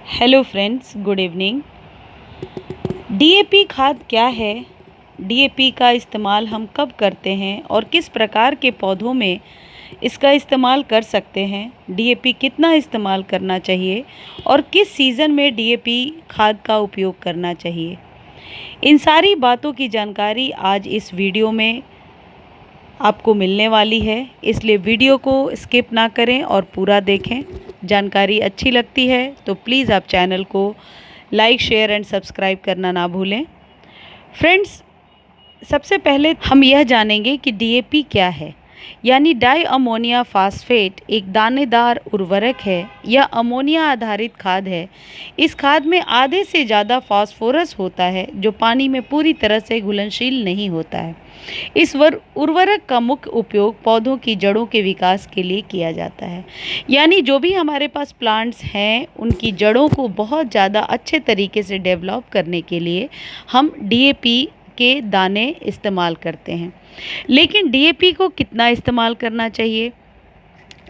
Hello friends, good evening. DAP खाद क्या है? डीएपी का इस्तेमाल हम कब करते हैं और किस प्रकार के पौधों में इसका इस्तेमाल कर सकते हैं? डीएपी कितना इस्तेमाल करना चाहिए और किस सीज़न में डीएपी खाद का उपयोग करना चाहिए? इन सारी बातों की जानकारी आज इस वीडियो में आपको मिलने वाली है, इसलिए वीडियो को स्किप ना करें और पूरा देखें। जानकारी अच्छी लगती है तो प्लीज़ आप चैनल को लाइक, शेयर एंड सब्सक्राइब करना ना भूलें। फ्रेंड्स, सबसे पहले हम यह जानेंगे कि डीएपी क्या है। यानी डाई अमोनिया फास्फेट एक दानेदार उर्वरक है। यह अमोनिया आधारित खाद है। इस खाद में आधे से ज़्यादा फास्फोरस होता है जो पानी में पूरी तरह से घुलनशील नहीं होता है। इस उर्वरक का मुख्य उपयोग पौधों की जड़ों के विकास के लिए किया जाता है। यानी जो भी हमारे पास प्लांट्स हैं उनकी जड़ों को बहुत ज़्यादा अच्छे तरीके से डेवलप करने के लिए हम डीएपी के दाने इस्तेमाल करते हैं। लेकिन डीएपी को कितना इस्तेमाल करना चाहिए?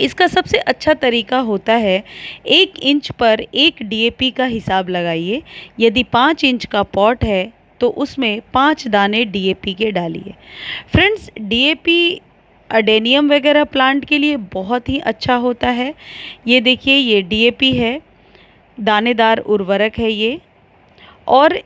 इसका सबसे अच्छा तरीका होता है 1 इंच पर 1 डीएपी का हिसाब लगाइए। यदि 5 इंच का पॉट है तो उसमें 5 दाने डीएपी के डालिए। फ्रेंड्स, डीएपी अडेनियम वगैरह प्लांट के लिए बहुत ही अच्छा होता है। ये देखिए, ये डीएपी है, दानेदार उर्वरक है ये। और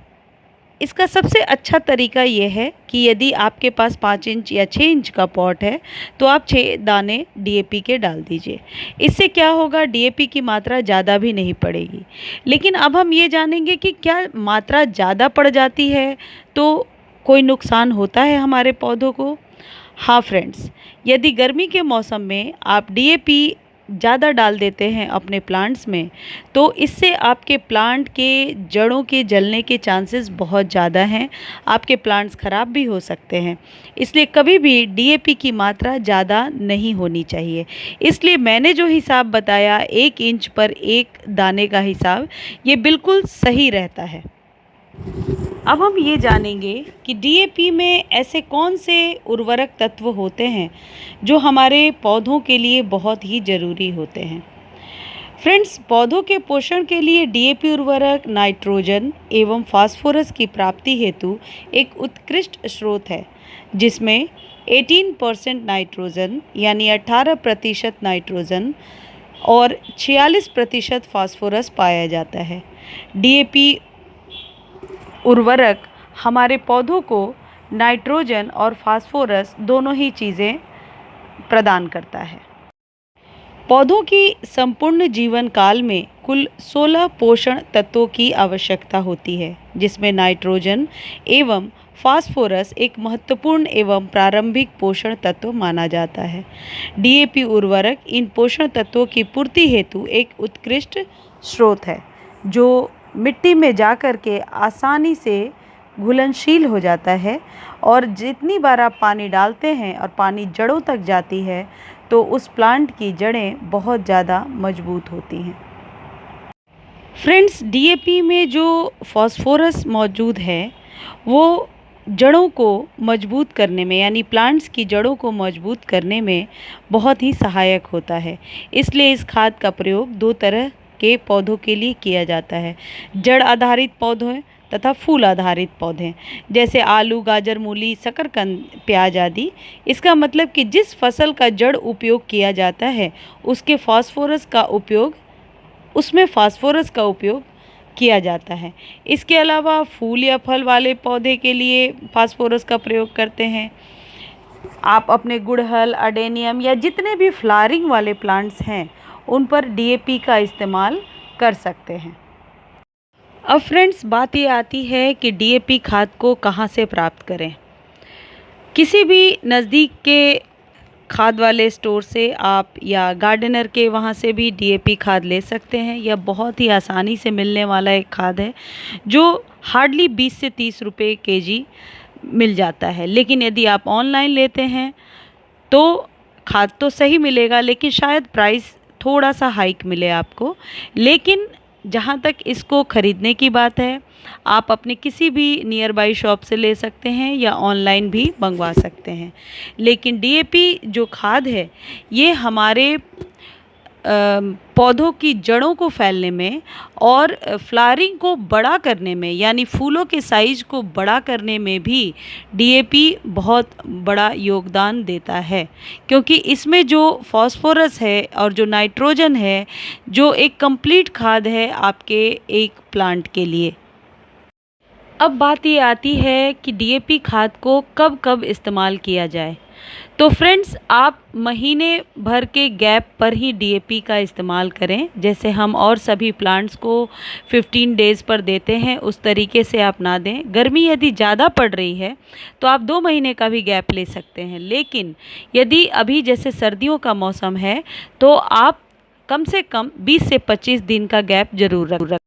इसका सबसे अच्छा तरीका ये है कि यदि आपके पास 5 इंच या 6 इंच का पॉट है तो आप 6 दाने डीएपी के डाल दीजिए। इससे क्या होगा, डीएपी की मात्रा ज़्यादा भी नहीं पड़ेगी। लेकिन अब हम ये जानेंगे कि क्या मात्रा ज़्यादा पड़ जाती है तो कोई नुकसान होता है हमारे पौधों को? हाँ फ्रेंड्स, यदि गर्मी के मौसम में आप डीएपी ज़्यादा डाल देते हैं अपने प्लांट्स में तो इससे आपके प्लांट के जड़ों के जलने के चांसेस बहुत ज़्यादा हैं। आपके प्लांट्स ख़राब भी हो सकते हैं। इसलिए कभी भी डीएपी की मात्रा ज़्यादा नहीं होनी चाहिए। इसलिए मैंने जो हिसाब बताया 1 इंच पर 1 दाने का हिसाब, ये बिल्कुल सही रहता है। अब हम ये जानेंगे कि डीएपी में ऐसे कौन से उर्वरक तत्व होते हैं जो हमारे पौधों के लिए बहुत ही ज़रूरी होते हैं। फ्रेंड्स, पौधों के पोषण के लिए डीएपी उर्वरक नाइट्रोजन एवं फास्फोरस की प्राप्ति हेतु एक उत्कृष्ट स्रोत है, जिसमें 18% नाइट्रोजन यानी 18% नाइट्रोजन और 46% फास्फोरस पाया जाता है। डीएपी उर्वरक हमारे पौधों को नाइट्रोजन और फास्फोरस दोनों ही चीज़ें प्रदान करता है। पौधों की संपूर्ण जीवन काल में कुल 16 पोषण तत्वों की आवश्यकता होती है, जिसमें नाइट्रोजन एवं फास्फोरस एक महत्वपूर्ण एवं प्रारंभिक पोषण तत्व माना जाता है। डीएपी उर्वरक इन पोषण तत्वों की पूर्ति हेतु एक उत्कृष्ट स्रोत है जो मिट्टी में जाकर के आसानी से घुलनशील हो जाता है। और जितनी बार आप पानी डालते हैं और पानी जड़ों तक जाती है तो उस प्लांट की जड़ें बहुत ज़्यादा मजबूत होती हैं। फ्रेंड्स, डीएपी में जो फास्फोरस मौजूद है वो जड़ों को मजबूत करने में, यानी प्लांट्स की जड़ों को मजबूत करने में बहुत ही सहायक होता है। इसलिए इस खाद का प्रयोग 2 तरह के पौधों के लिए किया जाता है, जड़ आधारित पौधे तथा फूल आधारित पौधे, जैसे आलू, गाजर, मूली, शकरकंद, प्याज आदि। इसका मतलब कि जिस फसल का जड़ उपयोग किया जाता है उसमें फास्फोरस का उपयोग किया जाता है। इसके अलावा फूल या फल वाले पौधे के लिए फास्फोरस का प्रयोग करते हैं। आप अपने गुड़हल, अडेनियम या जितने भी फ्लावरिंग वाले प्लांट्स हैं उन पर डीएपी का इस्तेमाल कर सकते हैं। अब फ्रेंड्स, बात ये आती है कि डीएपी खाद को कहाँ से प्राप्त करें। किसी भी नज़दीक के खाद वाले स्टोर से आप या गार्डनर के वहाँ से भी डीएपी खाद ले सकते हैं। यह बहुत ही आसानी से मिलने वाला एक खाद है जो हार्डली 20 से 30 रुपये केजी मिल जाता है। लेकिन यदि आप ऑनलाइन लेते हैं तो खाद तो सही मिलेगा, लेकिन शायद प्राइस थोड़ा सा हाइक मिले आपको। लेकिन जहाँ तक इसको ख़रीदने की बात है, आप अपने किसी भी नियर बाई शॉप से ले सकते हैं या ऑनलाइन भी मंगवा सकते हैं। लेकिन डीएपी जो खाद है ये हमारे पौधों की जड़ों को फैलने में और फ्लावरिंग को बड़ा करने में, यानी फूलों के साइज़ को बड़ा करने में भी डीएपी बहुत बड़ा योगदान देता है, क्योंकि इसमें जो फास्फोरस है और जो नाइट्रोजन है, जो एक कंप्लीट खाद है आपके एक प्लांट के लिए। अब बात ये आती है कि डीएपी खाद को कब कब इस्तेमाल किया जाए। तो फ्रेंड्स, आप महीने भर के गैप पर ही डीएपी का इस्तेमाल करें। जैसे हम और सभी प्लांट्स को 15 डेज़ पर देते हैं, उस तरीके से आप ना दें। गर्मी यदि ज़्यादा पड़ रही है तो आप 2 महीने का भी गैप ले सकते हैं, लेकिन यदि अभी जैसे सर्दियों का मौसम है तो आप कम से कम 20 से 25 दिन का गैप ज़रूर रखें।